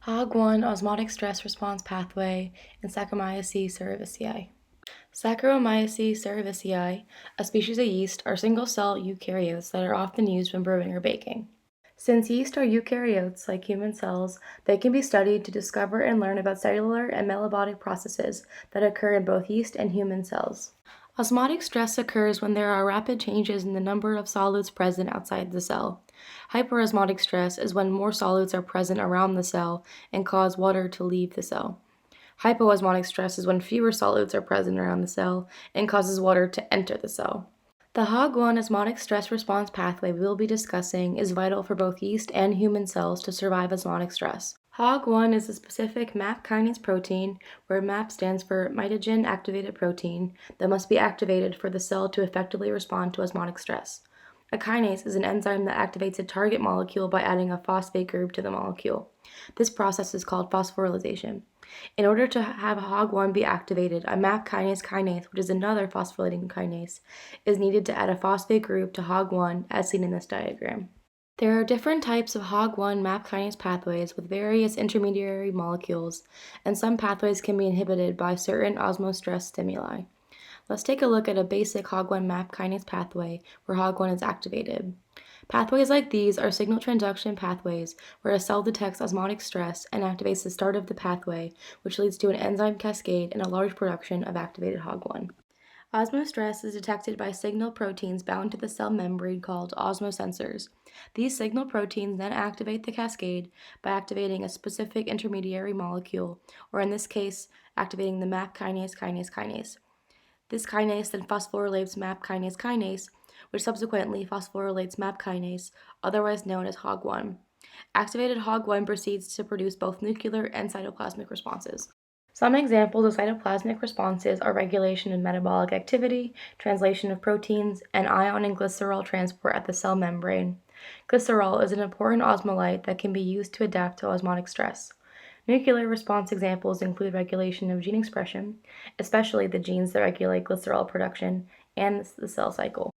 HOG1 Osmotic Stress Response Pathway and Saccharomyces cerevisiae. Saccharomyces cerevisiae, a species of yeast, are single-cell eukaryotes that are often used when brewing or baking. Since yeast are eukaryotes like human cells, they can be studied to discover and learn about cellular and metabolic processes that occur in both yeast and human cells. Osmotic stress occurs when there are rapid changes in the number of solids present outside the cell. Hyperosmotic stress is when more solids are present around the cell and cause water to leave the cell. Hypoosmotic stress is when fewer solids are present around the cell and causes water to enter the cell. The HOG1 osmotic stress response pathway we will be discussing is vital for both yeast and human cells to survive osmotic stress. HOG1 is a specific MAP kinase protein, where MAP stands for mitogen activated protein, that must be activated for the cell to effectively respond to osmotic stress. A kinase is an enzyme that activates a target molecule by adding a phosphate group to the molecule. This process is called phosphorylation. In order to have HOG1 be activated, a MAP kinase, which is another phosphorylating kinase, is needed to add a phosphate group to HOG1 as seen in this diagram. There are different types of HOG1 MAP kinase pathways with various intermediary molecules, and some pathways can be inhibited by certain osmostress stimuli. Let's take a look at a basic HOG1 MAP kinase pathway where HOG1 is activated. Pathways like these are signal transduction pathways where a cell detects osmotic stress and activates the start of the pathway, which leads to an enzyme cascade and a large production of activated HOG1. Osmostress is detected by signal proteins bound to the cell membrane called osmosensors. These signal proteins then activate the cascade by activating a specific intermediary molecule, or in this case, activating the MAP kinase. This kinase then phosphorylates MAP kinase, which subsequently phosphorylates MAP kinase, otherwise known as HOG1. Activated HOG1 proceeds to produce both nuclear and cytoplasmic responses. Some examples of cytoplasmic responses are regulation of metabolic activity, translation of proteins, and ion and glycerol transport at the cell membrane. Glycerol is an important osmolyte that can be used to adapt to osmotic stress. Nuclear response examples include regulation of gene expression, especially the genes that regulate glycerol production, and the cell cycle.